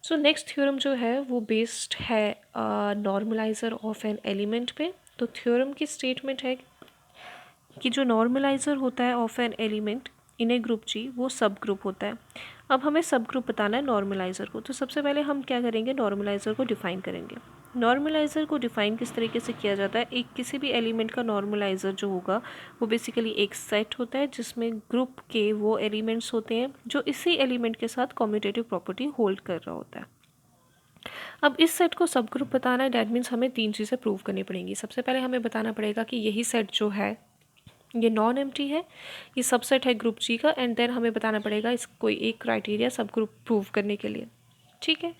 So next theorem जो है वो बेस्ड है नॉर्मलाइज़र ऑफ एन एलिमेंट पे। तो थ्योरम की स्टेटमेंट है कि जो नॉर्मलाइज़र होता है of an element in a group G वो सब ग्रुप होता है। अब हमें सब ग्रुप बताना है नॉर्मलाइज़र को। तो सबसे पहले हम क्या करेंगे, नॉर्मलाइज़र को डिफ़ाइन करेंगे। नॉर्मलाइज़र को डिफ़ाइन किस तरीके से किया जाता है, एक किसी भी एलिमेंट का नॉर्मलाइज़र जो होगा वो बेसिकली एक सेट होता है जिसमें ग्रुप के वो एलिमेंट्स होते हैं जो इसी एलिमेंट के साथ कम्यूटेटिव प्रॉपर्टी होल्ड कर रहा होता है। अब इस सेट को सब ग्रुप बताना है, डैट मीन्स हमें 3 चीज़ें प्रूव करनी पड़ेंगी। सबसे पहले हमें बताना पड़ेगा कि यही सेट जो है ये नॉन एम्प्टी है, ये सबसेट है ग्रुप जी का, एंड देन हमें बताना पड़ेगा इस कोई एक क्राइटेरिया सब ग्रुप प्रूव करने के लिए। ठीक है,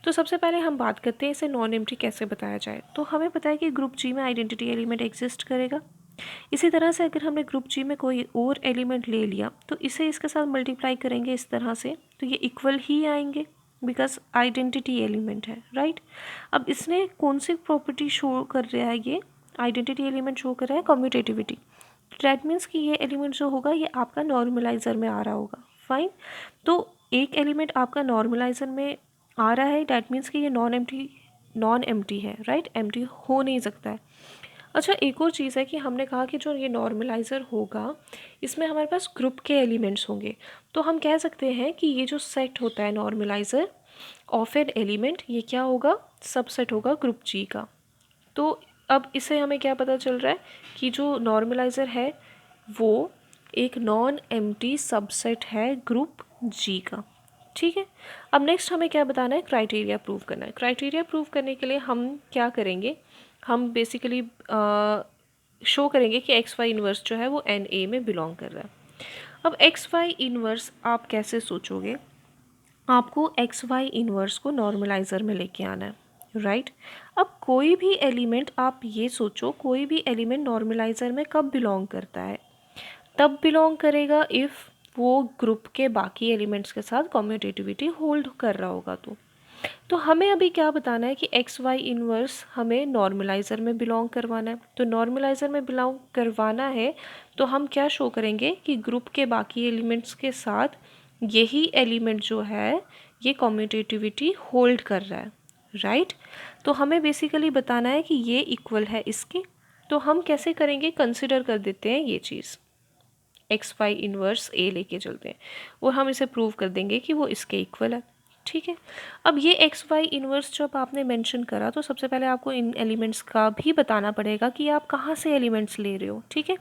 तो सबसे पहले हम बात करते हैं इसे नॉन एम्प्टी कैसे बताया जाए। तो हमें पता है कि ग्रुप जी में आइडेंटिटी एलिमेंट एग्जिस्ट करेगा। इसी तरह से अगर हमने ग्रुप जी में कोई और एलिमेंट ले लिया तो इसे इसके साथ मल्टीप्लाई करेंगे इस तरह से, तो ये इक्वल ही आएंगे बिकॉज आइडेंटिटी एलिमेंट है, राइट। अब इसने कौन सी प्रॉपर्टी शो कर रहा है, ये आइडेंटिटी एलिमेंट शो कर रहा है कम्यूटेटिविटी। डैट मीन्स कि ये एलिमेंट जो होगा ये आपका नॉर्मलाइज़र में आ रहा होगा। फाइन, तो एक एलिमेंट आपका नॉर्मलाइज़र में आ रहा है, डैट मीन्स कि ये नॉन एम्प्टी है, राइट, एम्प्टी हो नहीं सकता है। अच्छा, एक और चीज़ है कि हमने कहा कि जो ये नॉर्मलाइज़र होगा इसमें हमारे पास ग्रुप के एलिमेंट्स होंगे। तो हम कह सकते हैं कि ये जो सेट होता है नॉर्मलाइज़र ऑफ एन एलिमेंट, ये क्या होगा, सबसेट होगा ग्रुप जी का। तो अब इससे हमें क्या पता चल रहा है कि जो नॉर्मलाइज़र है वो एक नॉन एम्प्टी सबसेट है ग्रुप जी का। ठीक है, अब नेक्स्ट हमें क्या बताना है, क्राइटेरिया प्रूव करना है। क्राइटेरिया प्रूव करने के लिए हम क्या करेंगे, हम बेसिकली शो करेंगे कि एक्स वाई इन्वर्स जो है वो एन ए में बिलोंग कर रहा है। अब एक्स वाई इन्वर्स आप कैसे सोचोगे, आपको एक्स वाई इन्वर्स को नॉर्मलाइज़र में लेके आना है, राइट। अब कोई भी एलिमेंट, आप ये सोचो कोई भी एलिमेंट नॉर्मलाइज़र में कब बिलोंग करता है, तब बिलोंग करेगा इफ़ वो ग्रुप के बाकी एलिमेंट्स के साथ कम्यूटेटिविटी होल्ड कर रहा होगा। तो हमें अभी क्या बताना है कि एक्स वाई इन्वर्स हमें नॉर्मलाइज़र में बिलोंग करवाना है। तो नॉर्मलाइज़र में बिलोंग करवाना है तो हम क्या शो करेंगे कि ग्रुप के बाकी एलिमेंट्स के साथ यही एलिमेंट जो है ये कम्यूटेटिविटी होल्ड कर रहा है, राइट। तो हमें बेसिकली बताना है कि ये इक्वल है इसके। तो हम कैसे करेंगे, कंसिडर कर देते हैं ये चीज़, एक्स वाई इन्वर्स ए लेके चलते हैं और हम इसे प्रूव कर देंगे कि वो इसके इक्वल है। ठीक है, अब ये एक्स वाई इन्वर्स जब आपने मेंशन करा तो सबसे पहले आपको इन एलिमेंट्स का भी बताना पड़ेगा कि आप कहाँ से एलिमेंट्स ले रहे हो। ठीक है,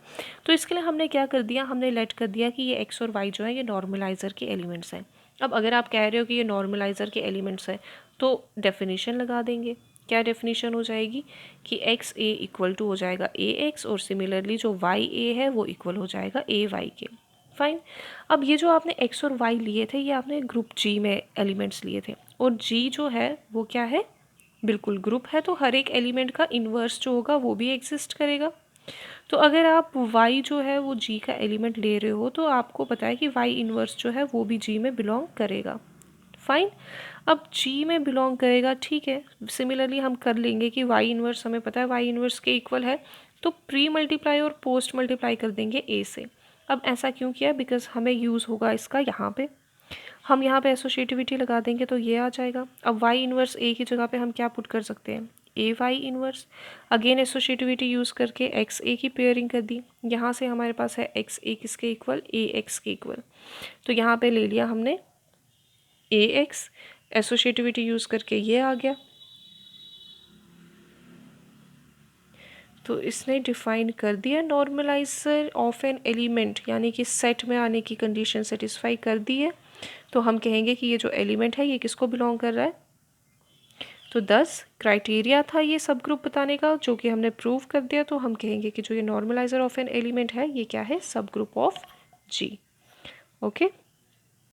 तो इसके लिए हमने क्या कर दिया, हमने लेट कर दिया कि ये एक्स और वाई जो है ये नॉर्मलाइज़र के एलिमेंट्स हैं। अब अगर आप कह रहे हो कि ये नॉर्मलाइज़र के एलिमेंट्स हैं तो डेफिनेशन लगा देंगे। क्या डेफिनेशन हो जाएगी कि एक्स ए इक्वल टू हो जाएगा ए एक्स, और सिमिलरली जो वाई ए है वो इक्वल हो जाएगा ए वाई के। फाइन, अब ये जो आपने एक्स और वाई लिए थे ये आपने ग्रुप जी में एलिमेंट्स लिए थे, और जी जो है वो क्या है, बिल्कुल ग्रुप है, तो हर एक एलिमेंट का इन्वर्स जो होगा वो भी एग्जिस्ट करेगा। तो अगर आप y जो है वो g का एलिमेंट ले रहे हो तो आपको पता है कि y इन्वर्स जो है वो भी g में बिलोंग करेगा। फाइन, अब g में बिलोंग करेगा, ठीक है। सिमिलरली हम कर लेंगे कि y इन्वर्स हमें पता है y इन्वर्स के इक्वल है, तो प्री मल्टीप्लाई और पोस्ट मल्टीप्लाई कर देंगे a से। अब ऐसा क्यों किया, बिकॉज हमें यूज़ होगा इसका यहाँ पे, हम यहाँ पे एसोसिएटिविटी लगा देंगे तो ये आ जाएगा। अब y इन्वर्स a की जगह पे हम क्या पुट कर सकते हैं, A Y inverse, again associativity use करके एक्स ए की पेयरिंग कर दी। यहाँ से हमारे पास है एक्स ए किसके इक्वल, ए एक्स के इक्वल, तो यहाँ पे ले लिया हमने ए एक्स, एसोसिएटिविटी यूज़ करके ये आ गया। तो इसने डिफाइन कर दिया नॉर्मलाइजर ऑफ एन एलिमेंट, यानी कि सेट में आने की कंडीशन सेटिस्फाई कर दी है। तो हम कहेंगे कि ये जो एलिमेंट है ये किसको बिलोंग कर रहा है। तो 10 क्राइटेरिया था ये सब ग्रुप बताने का जो कि हमने प्रूव कर दिया। तो हम कहेंगे कि जो ये नॉर्मलाइजर ऑफ एन एलिमेंट है ये क्या है, सब ग्रुप ऑफ जी। ओके।